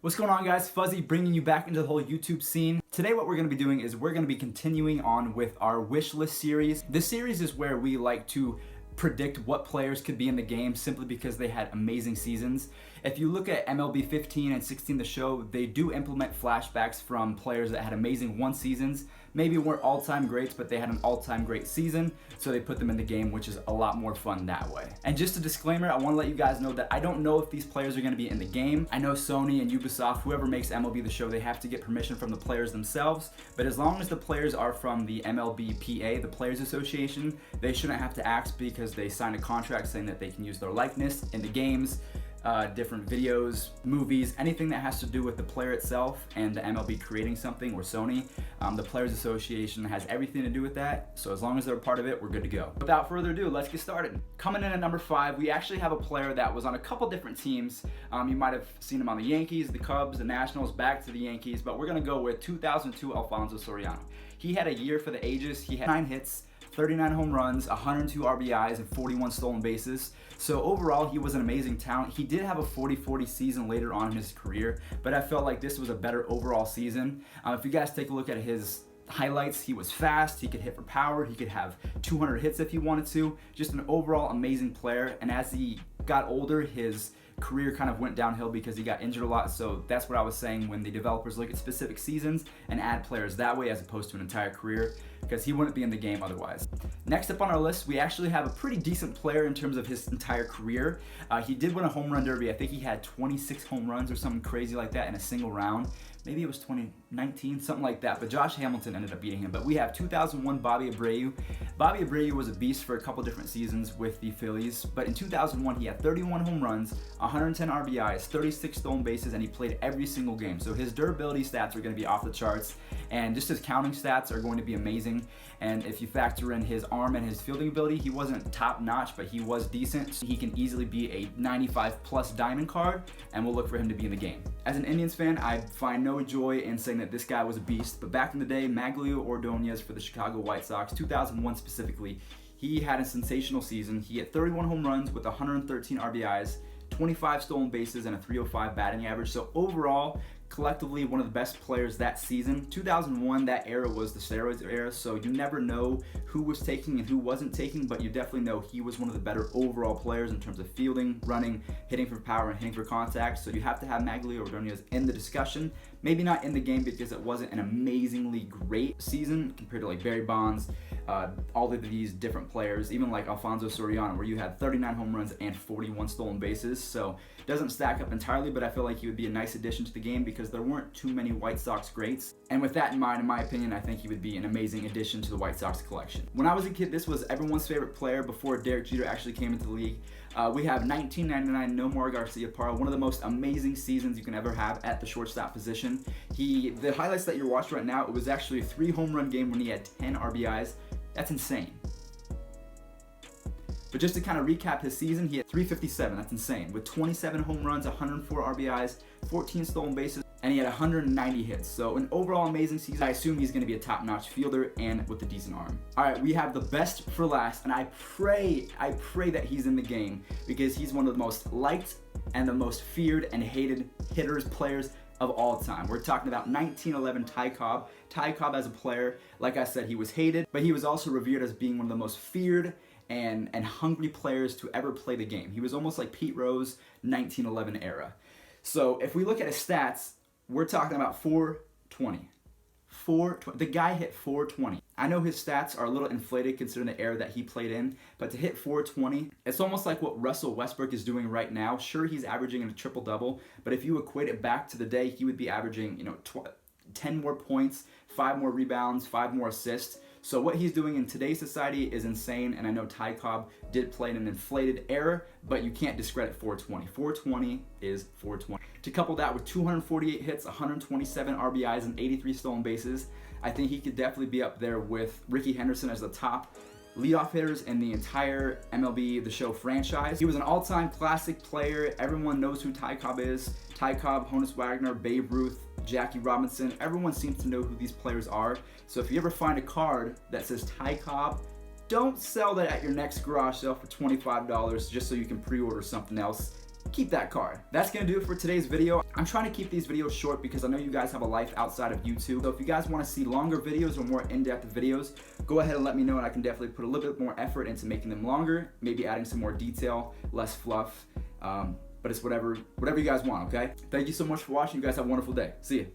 What's going on, guys? Fuzzy bringing you back into the whole YouTube scene. Today what we're going to be doing is we're going to be continuing on with our wish list series. This series is where we like to predict what players could be in the game simply because they had amazing seasons. If you look at MLB 15 and 16, the show, they do implement flashbacks from players that had amazing one seasons. Maybe weren't all-time greats, but they had an all-time great season, so they put them in the game, which is a lot more fun that way. And just a disclaimer, I want to let you guys know that I don't know if these players are going to be in the game. I know Sony and Ubisoft, whoever makes MLB The Show, they have to get permission from the players themselves, but as long as the players are from the MLB PA, the Players Association, they shouldn't have to ask because they signed a contract saying that they can use their likeness in the games, different videos, movies, anything that has to do with the player itself and the MLB creating something, or Sony. The Players Association has everything to do with that, so as long as they're a part of it, we're good to go. Without further ado, let's get started. Coming in at number 5, we actually have a player that was on a couple different teams. You might have seen him on the Yankees, the Cubs, the Nationals, back to the Yankees, but we're going to go with 2002 Alfonso Soriano. He had a year for the ages. He had 9 hits, 39 home runs, 102 RBIs, and 41 stolen bases. So overall, he was an amazing talent. He did have a 40-40 season later on in his career, but I felt like this was a better overall season. If you guys take a look at his highlights, he was fast, he could hit for power, he could have 200 hits if he wanted to. Just an overall amazing player, and as he got older, his career kind of went downhill because he got injured a lot. So that's what I was saying when the developers look at specific seasons and add players that way as opposed to an entire career, because he wouldn't be in the game otherwise. Next up on our list, we actually have a pretty decent player in terms of his entire career. He did win a home run derby. I think he had 26 home runs or something crazy like that in a single round. Maybe it was 2019, something like that, but Josh Hamilton ended up beating him. But we have 2001 Bobby Abreu. Bobby Abreu was a beast for a couple different seasons with the Phillies, but in 2001 he had 31 home runs, 110 RBIs, 36 stolen bases, and he played every single game. So his durability stats are going to be off the charts, and just his counting stats are going to be amazing. And if you factor in his arm and his fielding ability, he wasn't top notch, but he was decent. So he can easily be a 95 plus diamond card, and we'll look for him to be in the game. As an Indians fan, I find no joy in saying that this guy was a beast, but back in the day, Maglio Ordonez for the Chicago White Sox, 2001 specifically, he had a sensational season. He had 31 home runs with 113 RBIs, 25 stolen bases, and a 305 batting average. So overall, collectively, one of the best players that season. 2001, that era was the steroids era, so you never know who was taking and who wasn't taking, but you definitely know he was one of the better overall players in terms of fielding, running, hitting for power, and hitting for contact. So you have to have Maglio Ordonez in the discussion. Maybe not in the game because it wasn't an amazingly great season compared to like Barry Bonds, all of these different players, even like Alfonso Soriano, where you had 39 home runs and 41 stolen bases. So it doesn't stack up entirely, but I feel like he would be a nice addition to the game because there weren't too many White Sox greats. And with that in mind, in my opinion, I think he would be an amazing addition to the White Sox collection. When I was a kid, this was everyone's favorite player before Derek Jeter actually came into the league. We have 1999 Nomar Garciaparra, one of the most amazing seasons you can ever have at the shortstop position. The highlights that you're watching right now, it was actually a 3 home run game when he had 10 RBIs. That's insane. But just to kind of recap his season, he had 357, that's insane, with 27 home runs, 104 RBIs, 14 stolen bases, and he had 190 hits. So an overall amazing season. I assume he's going to be a top-notch fielder and with a decent arm. All right, we have the best for last, and I pray that he's in the game because he's one of the most liked and the most feared and hated players of all time. We're talking about 1911 Ty Cobb. Ty Cobb as a player, like I said, he was hated, but he was also revered as being one of the most feared and hungry players to ever play the game. He was almost like Pete Rose, 1911 era. So if we look at his stats, we're talking about 420. The guy hit 420. I know his stats are a little inflated considering the era that he played in, but to hit 420, it's almost like what Russell Westbrook is doing right now. Sure, he's averaging a triple-double, but if you equate it back to the day, he would be averaging, 10 more points, 5 more rebounds, 5 more assists. So what he's doing in today's society is insane, and I know Ty Cobb did play in an inflated era, but you can't discredit 420. 420 is 420. To couple that with 248 hits, 127 RBIs, and 83 stolen bases, I think he could definitely be up there with Ricky Henderson as the top leadoff hitters in the entire MLB The Show franchise. He was an all-time classic player. Everyone knows who Ty Cobb is. Ty Cobb, Honus Wagner, Babe Ruth, Jackie Robinson. Everyone seems to know who these players are. So if you ever find a card that says Ty Cobb, don't sell that at your next garage sale for $25 just so you can pre-order something else. keep that card. That's gonna do it for today's video. I'm trying to keep these videos short because I know you guys have a life outside of YouTube. So if you guys want to see longer videos or more in-depth videos, go ahead and let me know, and I can definitely put a little bit more effort into making them longer, maybe adding some more detail, less fluff. But it's whatever you guys want, okay? Thank you so much for watching. You guys have a wonderful day. See ya.